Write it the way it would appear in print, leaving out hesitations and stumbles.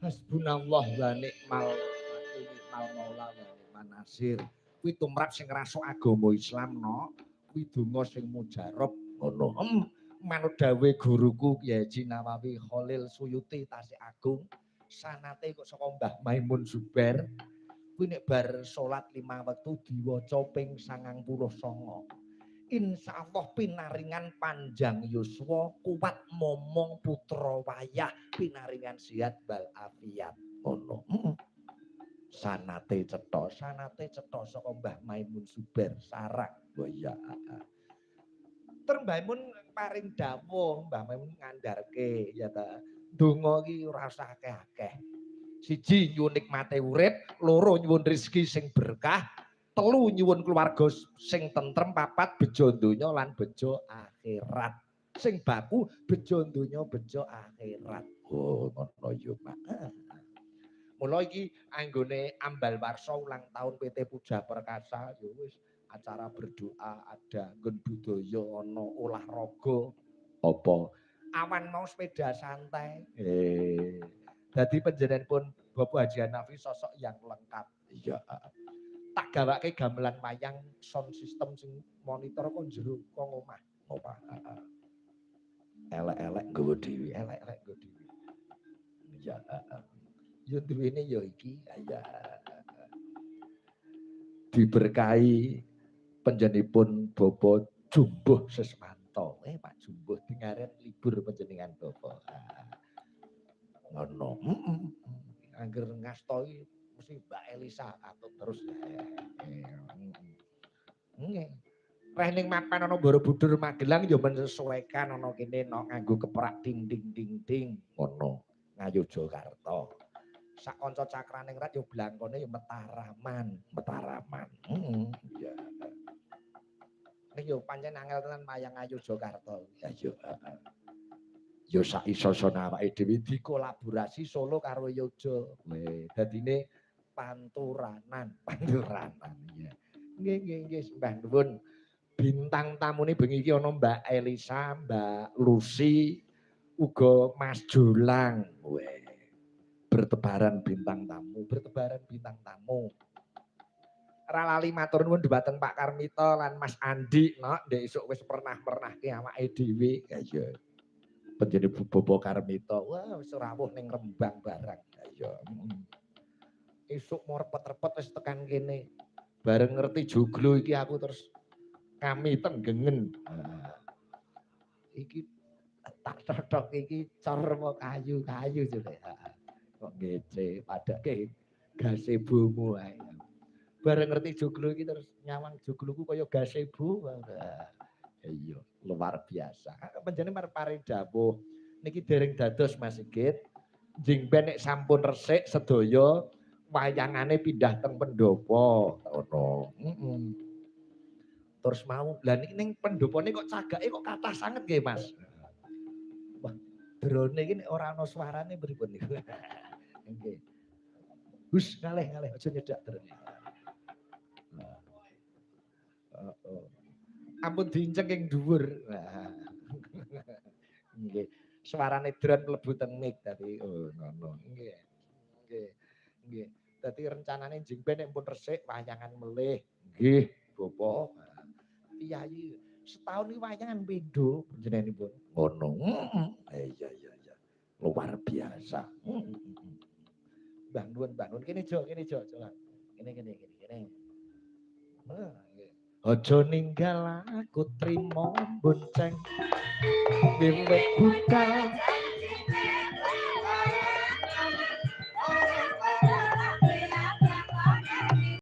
Hasbunallah wa ni'mal maula wa ni'man nasir. Kuwi tumrap sing ngrasuk agama Islam no. Kuwi donga sing mujarab ngono. Manut dawuhe guruku Kyai Haji Nawawi Khalil Suyuti Tasik Agung. Sanate kok saka Mbah Maimun Zubair. Kuwi nek bar salat 5 wektu diwaca ping 99. Insyaallah pinaringan panjang yuswa kuat momong putra wayah pinaringan sehat bal afiat ngono. Sanate cetha saka Mbah Maimun Zubair Sarak. Oh iya. Ter Mbah Maimun paring dawuh, Mbah Maimun ngandharke ya ta. Donga iki ora usah akeh-akeh. Siji nyuwun nikmate urip, loro nyuwun rezeki sing berkah, telu nyuwun keluarga sing tentrem, papat bejo donya lan bejo akhirat. Sing baku bejo donya bejo akhirat. Oh, ngono yo, Pak. Mula iki anggone ambal warsa ulang tahun PT Puja Perkasa ya wis acara berdoa ada nggon budaya ana olahraga apa awan mau sepeda santai. Dadi panjenenganipun Bapak Haji Hanafi sosok yang lengkap. Iya. Tak gawake gamelan wayang sound system sing monitor kok jero kok omah. Omah. Elek-elek nggawa dhewe, elek-elek nggawa dhewe. Iya. Yo duwene ya iki. Ya. Diberkahi panjenenganipun Bapak Jumbuh Sesmanto. Pak Jumbuh dingaren libur panjenengan Bapak. Ngono. Angger ngastoi mesti Mbak Elisa atau terus. Nggih. Reh ning mapan ana Borobudur Magelang ya menyesuaikan ana kene nganggo keprak ding ding ding ding ngono. Ngayogyakarta. Sak kanca cakrane ngrat ya blangkone ya Mataraman. Iya. Nek yo pancen angel tenan wayang Ngayogyakarta. Ya yo. Ya sak iso-isone awake dhewe dikolaborasi Solo karo Yojo. Dadine panturanan ya. Nggih Mbah nuwun. Bintang tamune bengi iki ana Mbak Elisa, Mbak Lucy, uga Mas Jolang. Bertebaran bintang tamu. Ora lali matur nuwun dhumateng Pak Karmito lan Mas Andi, nek esuk wis pernah-pernahke awake dhewe. Ya. Panjenengan Bobo Karmito, wah wis rawuh ning Rembang barang. Ya. Esuk mau repot-repot wis tekan kene. Bareng ngerti joglo iki aku terus kami tenggengen. Iki tak cocok iki cor kayu-kayu jare. Kok ngece padake gazebo ae. Bareng ngerti joglo iki terus nyawang jogloku kaya gazebo. Iya, luar biasa. Panjenengan paring dawuh niki dereng dados Mas Sigit. Jing ben nek sampun resik sedaya wayangane pindah teng pendopo ngono. Terus mau lah niki ning pendopone kok cagake kok kathah sanget nggih Mas. Wah, drone iki nek ora ana suarane pripun niku. Nggih. Hus ngalih aja nyedak drone. Ampun diinceng ing dhuwur. Nggih. Suarane drone mlebu teng mic dadi ngono. Nggih. Nggih. Dadi rencanane jeng ben nek pun resik wayangan melih. Nggih, Bapak. Piyayi setahun iki wayangan pindho panjenenganipun. Ngono. Iya. Luar biasa. Mbah nuwun. Kene Jo. Kene. Aja ninggal aku trimo bonceng wiwit budal